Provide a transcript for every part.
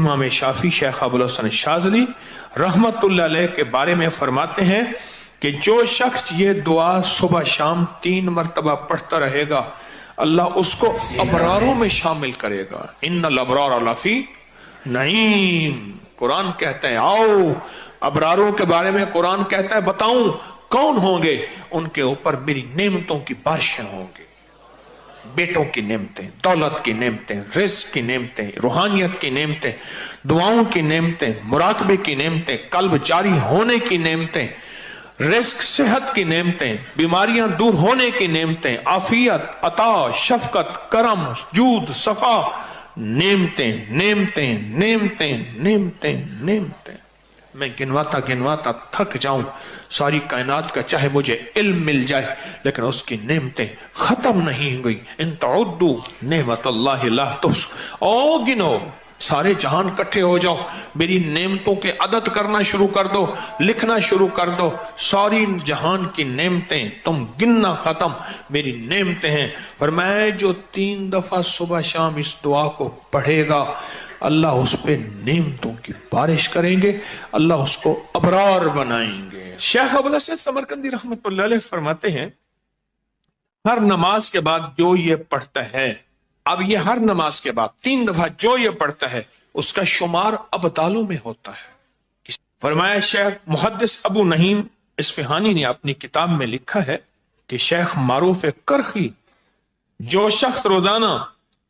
इमाम शाफी शेख अबुल हसन शाज़ली रहमतुल्लाह अलैह के बारे में फरमाते हैं कि जो शख्स ये दुआ सुबह शाम 3 मरतबा पढ़ता रहेगा, अल्लाह उसको अबरारों में शामिल करेगा। इन्नल अबरार लफी नईम, कुरान कहते हैं, आओ अबरारों के बारे में कुरान कहता है बताऊं कौन होंगे, उनके ऊपर मेरी नेमतों की बारिशें होंगी। बेटों की नेमतें, दौलत की नेमतें, रिज़्क़ की नेमतें, रूहानियत की नेमतें, दुआओं की नेमतें, मुराकबे की नेमतें, कल्ब जारी होने की नेमतें, रिज़्क़ सेहत की नेमतें, बीमारियां दूर होने की नेमतें, आफियत, अता, शफकत, करम, जूद, सफा, नेमतें नेमतें नेमतें नेमतें नेमतें। मैं गिनवाता गिनवाता थक जाऊं सारी कायनात का, चाहे मुझे इल्म मिल जाए, लेकिन उसकी नेमतें खत्म नहीं हुई। इन तउद्दू नेमतल्लाहि ला तुहसू, ओ गिनो, सारे जहान इकट्ठे हो जाओ, मेरी नेमतों के अदद करना शुरू कर दो, लिखना शुरू कर दो। सारी जहान की नेमतें तुम गिनना खत्म, मेरी नेमतें हैं। और मैं जो 3 दफा सुबह शाम इस दुआ को पढ़ेगा, अल्लाह उस पे नेमतों की बारिश करेंगे, अल्लाह उसको अबरार बनाएंगे। शेख अबुल हसन समरकंदी रहमतुल्लाह अलैह फरमाते हैं, हर नमाज के बाद जो ये पढ़ता है, अब ये हर नमाज के बाद 3 दफा जो ये पढ़ता है, उसका शुमार अबदालों में होता है। फरमाया शेख मुहद्दिस अबू नहीम इस्फहानी ने अपनी किताब में लिखा है कि शेख मारूफ करखी, जो शख्स रोजाना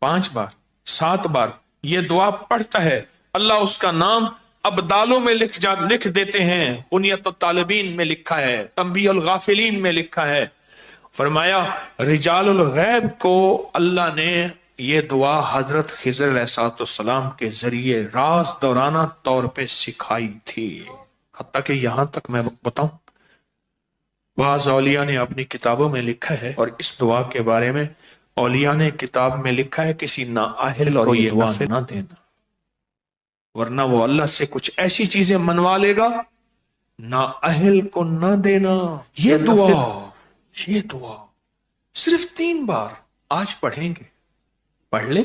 5 बार 7 बार ये दुआ पढ़ता है, अल्लाह उसका नाम अबदालों में लिख देते हैं। बुनियत तालिबीन में लिखा है, तंबीहुल गाफिलीन में लिखा है। फरमाया रिजालुल गैब को अल्लाह ने ये दुआ हजरत खिज़र अलैहिस्सलाम के जरिए राज दौराना तौर पे सिखाई थी। हत्ता कि यहां तक मैं बताऊं, बाज़ औलिया ने अपनी किताबों में लिखा है, और इस दुआ के बारे में औलिया ने किताब में लिखा है, किसी नाअहिल और ये दुआ ना देना, वरना वो अल्लाह से कुछ ऐसी चीजें मनवा लेगा, नाअहिल को ना देना। ये दुआ सिर्फ 3 बार आज पढ़ेंगे, पढ़ ले।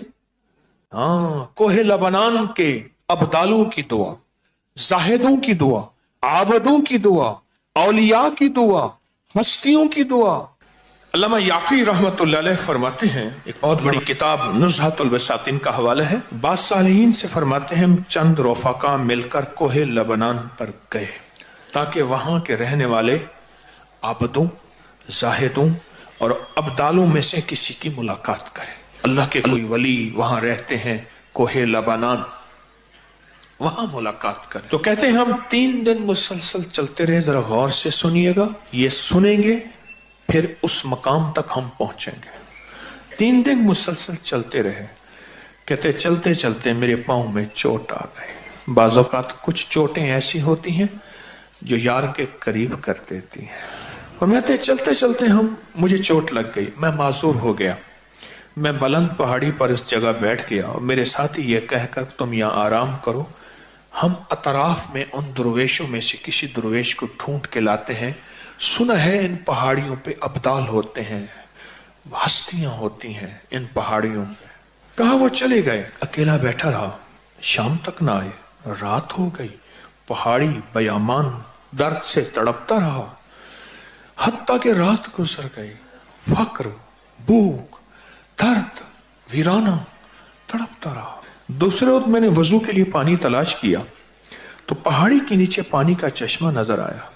हाँ, कोहे लबनान के अबदालों की दुआ, जाहिदों की दुआ, आबदों की दुआ, औलिया की दुआ, हस्तियों की दुआ। अल्लामा याफी रहमतुल्लाह अलैह फरमाते हैं, एक बहुत बड़ी किताब नुज़हतुल बसातिन का हवाला है, बाज़ सालिहीन से फरमाते हैं, हम चंद रफ़ाका मिलकर कोहे लबनान पर गए ताकि वहां के रहने वाले आबदों, जाहिदों और अबदालों में से किसी की मुलाकात करें। अल्लाह के कोई वली वहां रहते हैं कोहे लबनान, वहां मुलाकात करें। तो कहते हैं हम 3 दिन मुसलसल चलते रहे, जरा गौर से सुनिएगा, ये सुनेंगे फिर उस मकाम तक हम पहुंचेंगे। 3 दिन मुसलसल चलते रहे। कहते चलते चलते मेरे पांव में चोट आ गई। बाज़ औक़ात कुछ चोटें ऐसी होती हैं जो यार के करीब कर देती हैं। और मैं चलते चलते मुझे चोट लग गई, मैं माजूर हो गया। मैं बुलंद पहाड़ी पर इस जगह बैठ गया और मेरे साथी ये कहकर तुम यहाँ आराम करो, हम अतराफ में उन दुर्वेशों में से किसी दुर्वेश को ढूंढ के लाते हैं। सुना है इन पहाड़ियों पे अब्दाल होते हैं, हस्तियां होती हैं इन पहाड़ियों पे। कहा वो चले गए, अकेला बैठा रहा, शाम तक ना आए, रात हो गई, पहाड़ी बयामान दर्द से तड़पता रहा, हत्ता के रात गुजर गई। फक्र, भूख, दर्द, वीराना, तड़पता रहा। दूसरे वक्त मैंने वजू के लिए पानी तलाश किया तो पहाड़ी के नीचे पानी का चश्मा नजर आया।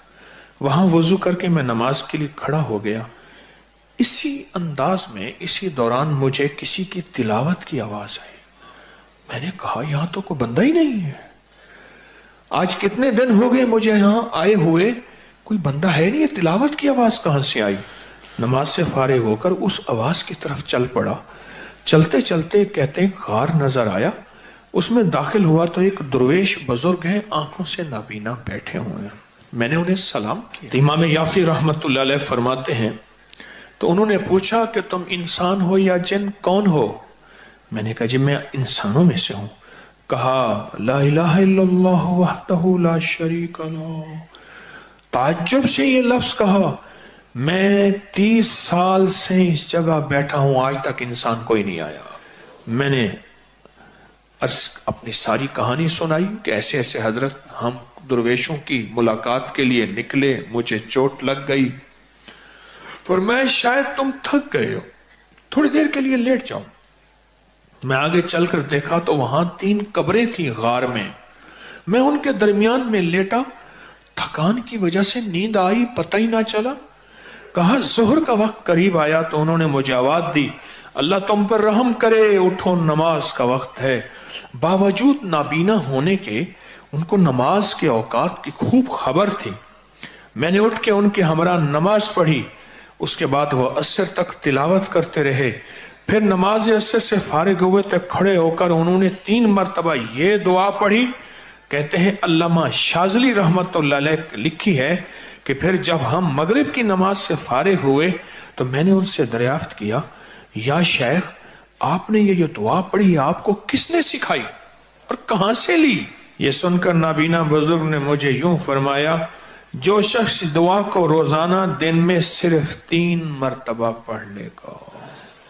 वहां वजू करके मैं नमाज के लिए खड़ा हो गया। इसी अंदाज में इसी दौरान मुझे किसी की तिलावत की आवाज आई। मैंने कहा यहां तो कोई बंदा ही नहीं है, आज कितने दिन हो गए मुझे यहां आए हुए, कोई बंदा है नहीं, तिलावत की आवाज कहां से आई। नमाज से फारिग होकर उस आवाज की तरफ चल पड़ा। चलते चलते कहते गार नजर आया, उसमें दाखिल हुआ तो एक दुर्वेश बुजुर्ग है, आंखों से नाबीना बैठे हुए हैं। मैंने उन्हें सलाम किया। इमाम याफी रहमतुल्लाह अलैह फरमाते हैं, तो उन्होंने पूछा कि तुम इंसान हो या जिन, कौन हो? मैंने कहा जी मैं इंसानों में से हूं। कहा ला इलाहा इल्लल्लाह वहदहू ला शरीक लहू। ताज्जुब से ये लफ्ज कहा। मैं 30 साल से इस जगह बैठा हूं, आज तक इंसान कोई नहीं आया। मैंने اپنی ساری کہانی سنائی کہ ایسے ایسے حضرت ہم درویشوں کی ملاقات کے لیے نکلے، مجھے چوٹ لگ گئی، فرمایا شاید تم تھک گئے ہو، تھوڑی دیر کے لیے لیٹ جاؤ۔ میں آگے چل کر دیکھا تو وہاں 3 قبریں تھیں غار میں ان کے درمیان میں لیٹا، تھکان کی وجہ سے نیند آئی، پتہ ہی نہ چلا۔ کہا ظہر کا وقت قریب آیا تو انہوں نے مجھے آواز دی، اللہ تم پر رحم کرے، اٹھو نماز کا وقت ہے۔ باوجود نابینا ہونے کے ان کو نماز کے اوقات کی خوب خبر تھی۔ میں نے اٹھ کے ان کے ہمراہ نماز پڑھی، اس کے بعد وہ عصر تک تلاوت کرتے رہے۔ پھر نماز عصر سے فارغ ہوئے تک کھڑے ہو کر انہوں نے 3 مرتبہ یہ دعا پڑھی۔ کہتے ہیں علامہ شاذلی رحمت اللہ علیہ لکھی ہے کہ پھر جب ہم مغرب کی نماز سے فارغ ہوئے تو میں نے ان سے دریافت کیا، یا شیخ آپ نے یہ دعا پڑھی آپ کو کس نے سکھائی اور کہاں سے لی؟ یہ سن کر نابینا بزرگ نے مجھے یوں فرمایا، جو شخص دعا کو روزانہ دن میں صرف 3 مرتبہ پڑھ لے گا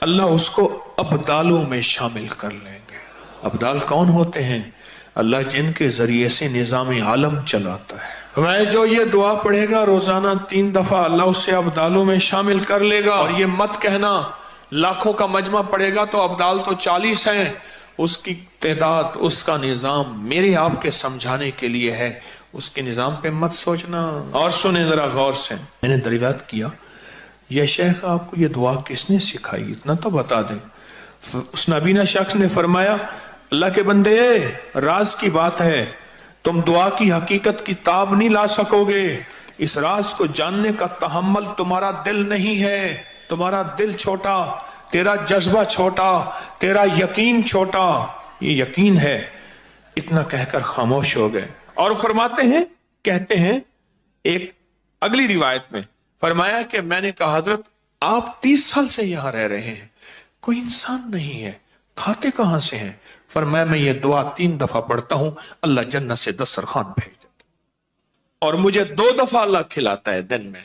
اللہ اس کو ابدالوں میں شامل کر لیں گے۔ ابدال کون ہوتے ہیں؟ اللہ جن کے ذریعے سے نظام عالم چلاتا ہے۔ میں جو یہ دعا پڑھے گا روزانہ 3 دفعہ اللہ اسے ابدالوں میں شامل کر لے گا۔ اور یہ مت کہنا لاکھوں کا مجمع پڑے گا تو ابدال تو 40 ہیں، اس کی تعداد، اس کا نظام میرے آپ کے سمجھانے کے لیے ہے، اس کے نظام پہ مت سوچنا۔ اور سنیں ذرا غور سے، میں نے دریافت کیا یہ شیخ آپ کو یہ دعا کس نے سکھائی، اتنا تو بتا دیں۔ اس نابینا شخص نے فرمایا، اللہ کے بندے راز کی بات ہے، تم دعا کی حقیقت کی تاب نہیں لا سکو گے، اس راز کو جاننے کا تحمل تمہارا دل نہیں ہے، تمہارا دل چھوٹا، تیرا جذبہ چھوٹا، تیرا یقین چھوٹا، یہ یقین ہے۔ اتنا کہہ کر خاموش ہو گئے۔ اور فرماتے ہیں، کہتے ہیں ایک اگلی روایت میں فرمایا کہ میں نے کہا حضرت آپ 30 سال سے یہاں رہ رہے ہیں، کوئی انسان نہیں ہے، کھاتے کہاں سے ہیں؟ فرمایا میں یہ دعا 3 دفعہ پڑھتا ہوں، اللہ جنت سے دسترخوان بھیج دیتا اور مجھے 2 دفعہ اللہ کھلاتا ہے دن میں۔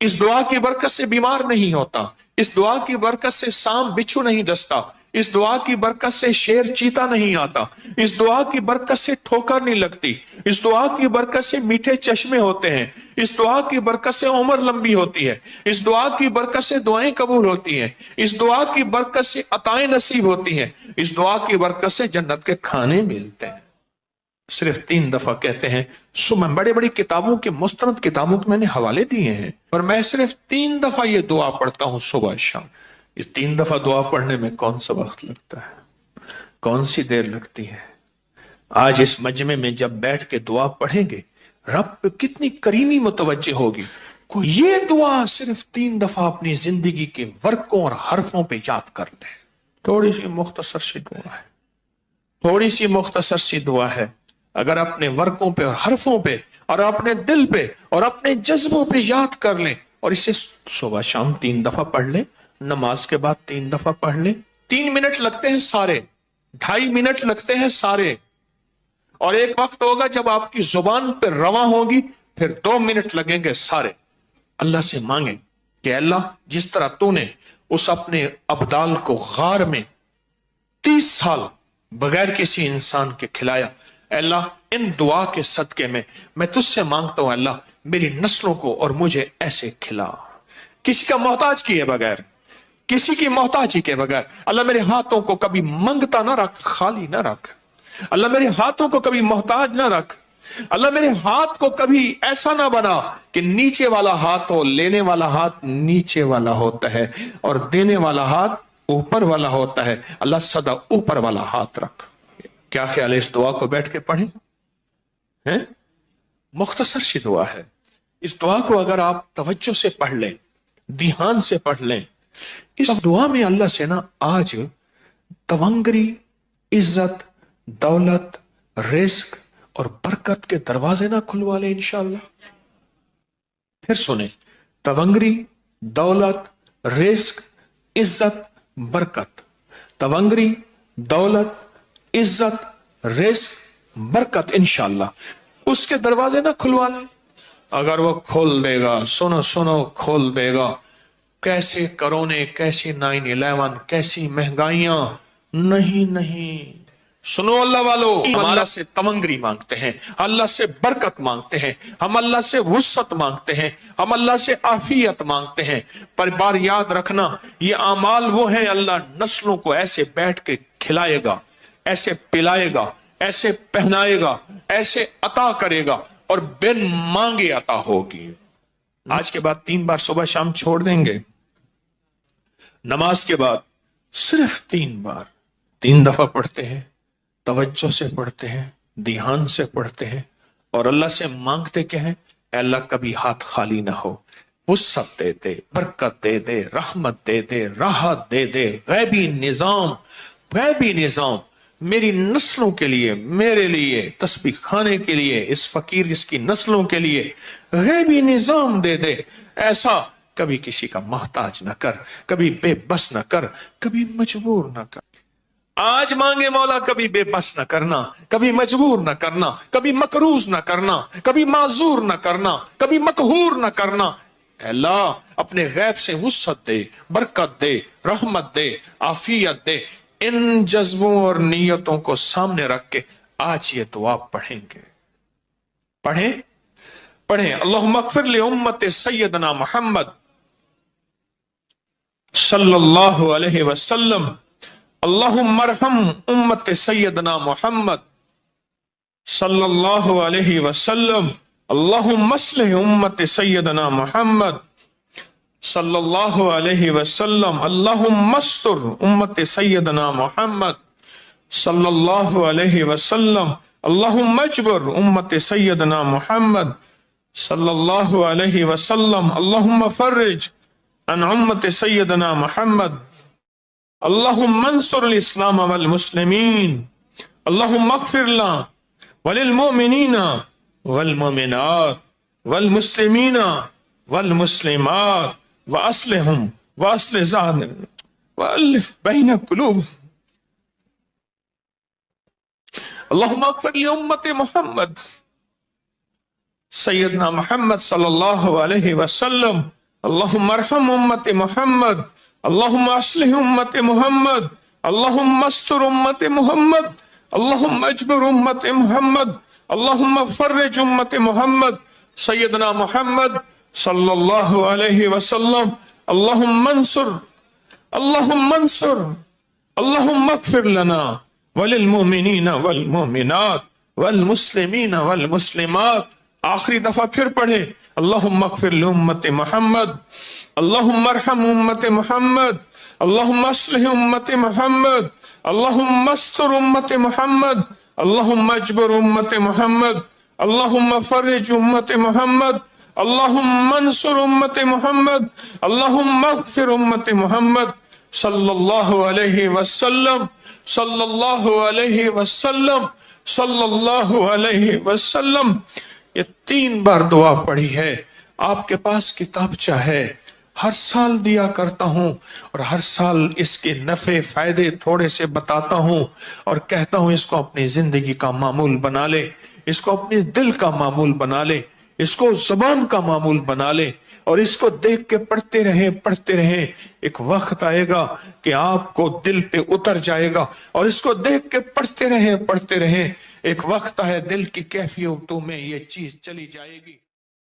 اس دعا کی برکت سے بیمار نہیں ہوتا، اس دعا کی برکت سے سانپ بچھو نہیں ڈستا، اس دعا کی برکت سے شیر چیتا نہیں آتا، اس دعا کی برکت سے ٹھوکر نہیں لگتی، اس دعا کی برکت سے میٹھے چشمے ہوتے ہیں، اس دعا کی برکت سے عمر لمبی ہوتی ہے، اس دعا کی برکت سے دعائیں قبول ہوتی ہیں، اس دعا کی برکت سے عطائیں نصیب ہوتی ہیں، اس دعا کی برکت سے جنت کے کھانے ملتے ہیں۔ صرف 3 دفعہ کہتے ہیں، میں بڑے بڑی کتابوں کے مستند کتابوں کے میں نے حوالے دیے ہیں، اور میں صرف 3 دفعہ یہ دعا پڑھتا ہوں صبح شام۔ اس 3 دفعہ دعا پڑھنے میں کون سا وقت لگتا ہے، کون سی دیر لگتی ہے؟ آج اس مجمع میں جب بیٹھ کے دعا پڑھیں گے رب پہ کتنی کریمی متوجہ ہوگی۔ کوئی یہ دعا صرف 3 دفعہ اپنی زندگی کے ورقوں اور حرفوں پہ یاد کر لے۔ تھوڑی سی مختصر سی دعا ہے، تھوڑی سی مختصر سی دعا ہے، اگر اپنے ورقوں پہ اور حرفوں پہ اور اپنے دل پہ اور اپنے جذبوں پہ یاد کر لیں اور اسے صبح شام 3 دفعہ پڑھ لیں، نماز کے بعد 3 دفعہ پڑھ لیں۔ 3 منٹ لگتے ہیں سارے، 2.5 منٹ لگتے ہیں سارے، اور ایک وقت ہوگا جب آپ کی زبان پہ رواں ہوگی، پھر 2 منٹ لگیں گے سارے۔ اللہ سے مانگیں کہ اللہ جس طرح تو نے اس اپنے ابدال کو غار میں 30 سال بغیر کسی انسان کے کھلایا، اے اللہ ان دعا کے صدقے میں تجھ سے مانگتا ہوں اللہ میری نسلوں کو اور مجھے ایسے کھلا، کسی کا محتاج کیے بغیر، کسی کی محتاجی کے بغیر۔ اللہ میرے ہاتھوں کو کبھی منگتا نہ رکھ، خالی نہ رکھ، اللہ میرے ہاتھوں کو کبھی محتاج نہ رکھ، اللہ میرے ہاتھ کو کبھی ایسا نہ بنا کہ نیچے والا ہاتھ ہو، لینے والا ہاتھ نیچے والا ہوتا ہے اور دینے والا ہاتھ اوپر والا ہوتا ہے، اللہ سدا اوپر والا ہاتھ رکھ۔ کیا خیال ہے اس دعا کو بیٹھ کے پڑھیں؟ مختصر سی دعا ہے، اس دعا کو اگر آپ توجہ سے پڑھ لیں، دھیان سے پڑھ لیں، اس دعا میں اللہ سے نا آج تونگری، عزت، دولت، رزق اور برکت کے دروازے نہ کھلوا لیں انشاءاللہ۔ پھر سنیں، تونگری، دولت، رزق، عزت، برکت، تونگری، دولت، عزت، رزق، برکت، انشاءاللہ اس کے دروازے نہ کھلوا لیں۔ اگر وہ کھول دے گا، سنو کھول دے گا، کیسے کرونے، کیسے 9/11، کیسی مہنگائیاں، نہیں सुनो अल्लाह वालों, हम अल्लाह से तमंगरी मांगते हैं, अल्लाह से बरकत मांगते हैं, हम अल्लाह से वुसअत मांगते हैं, हम अल्लाह से आफियत मांगते हैं। पर बार याद रखना, ये अमाल वो है अल्लाह नस्लों को ऐसे बैठ के खिलाएगा, ऐसे पिलाएगा, ऐसे पहनाएगा, ऐसे अता करेगा और बिन मांगे अता होगी। आज के बाद 3 बार सुबह शाम छोड़ देंगे, नमाज के बाद सिर्फ 3 बार 3 दफा पढ़ते हैं, तवज्जो से पढ़ते हैं, ध्यान से पढ़ते हैं और अल्लाह से मांगते क्या है, अल्लाह कभी हाथ खाली ना हो, वुसअत दे दे, बरकत दे दे, रहमत दे दे, राहत दे दे, गैबी निजाम मेरी नस्लों के लिए, मेरे लिए, तस्बीह खाने के लिए, इस फकीर इसकी नस्लों के लिए गैबी निजाम दे दे। ऐसा कभी किसी का मोहताज न कर, कभी बेबस न कर, कभी मजबूर न कर। आज मांगे मौला, कभी बेबस न करना, कभी मजबूर न करना, कभी मकरूज न करना, कभी माजूर न करना, कभी मकहूर न करना। अल्लाह अपने गैब से वुसअत दे, बरकत दे, रहमत दे, आफियत दे। इन जज्बों और नीयतों को सामने रख के आज ये दुआ पढ़ेंगे। पढ़ें अल्लाहुम्मा अग़फ़िर लि उम्मति सय्यदना मुहम्मद सल्लल्लाहु अलैहि वसल्लम, अल्लाहुम्मा अरहम उम्मति सय्यदना मुहम्मद सल्लल्लाहु अलैहि वसल्लम, अल्लाहुम्मा अस्लिह उम्मति सय्यदना मुहम्मद सल्लल्लाहु अलैहि वसल्लम, अल्लाहुम्मा अस्तर उम्मति सय्यदना मुहम्मद सल्लल्लाहु अलैहि वसल्लम, अल्लाहुम्मा अजबर उम्मति सय्यदना मुहम्मद सल्लल्लाहु अलैहि वसल्लम, अल्लाहुम्मा फर्रिज अन उम्मति सय्यदना मुहम्मद, अल्लाहुम्मा अंसुर इस्लाम वल मुस्लिमीन, अल्लाहुम्मा अग़फ़िर लना वलिल मुमिनीना वल मुमिनात वल मुस्लिमीना वल मुस्लिमात व अस्लिहुम व अस्लिह ज़ातिहिम व अलिफ बैन क़ुलूबिहिम, अल्लाहुम्मा अग़फ़िर लि उम्मति मुहम्मद सय्यदना मुहम्मद सल्लल्लाहु अलैहि वसल्लम, अल्लाहुम्मा अरहम उम्मति मुहम्मद, अल्लाहुम्मा अस्लिह उम्मति मुहम्मद, अल्लाहुम्मा अस्तर उम्मति मुहम्मद, अल्लाहुम्मा अजबर उम्मति मुहम्मद, अल्लाहुम्मा फर्रिज उम्मति मुहम्मद सय्यदना मुहम्मद सल्लल्लाहु अलैहि वसल्लम, अल्लाहुम्मा अंसुर, अल्लाहुम्मा अग़फ़िर लना वलिल मुमिनीना वल मुमिनात वल मुस्लिमीना वल मुस्लिमात। आखिरी दफा फिर पढ़े, अल्लाहुम्मा अग़फ़िर लि उम्मति मुहम्मद, अल्लाहुम्मा अरहम उम्मति मुहम्मद, अल्लाहुम्मा अस्लिह उम्मति मुहम्मद, अल्लाहुम्मा अस्तर उम्मति मुहम्मद, अल्लाहुम्मा अजबर उम्मति मुहम्मद, अल्लाहुम्मा फर्रिज उम्मति मुहम्मद, अल्लाहुम्मा अंसुर उम्मति मुहम्मद, अल्लाहुम्मा अग़फ़िर उम्मति मुहम्मद सल्लल्लाहु अलैहि वसल्लम, सल्लल्लाहु अलैहि वसल्लम, सल्लल्लाहु अलैहि वसल्लम। ये 3 बार दुआ पढ़ी है। आपके पास किताबचा है, हर साल दिया करता हूं और हर साल इसके नफे फायदे थोड़े से बताता हूं और कहता हूं इसको अपनी जिंदगी का मामूल बना ले, इसको अपने दिल का मामूल बना ले, इसको ज़बान का मामूल बना ले और इसको देख के पढ़ते रहे। एक वक्त आएगा कि आपको दिल पे उतर जाएगा और इसको देख के पढ़ते रहे। एक वक्त है दिल की कैफियतों में ये चीज चली जाएगी।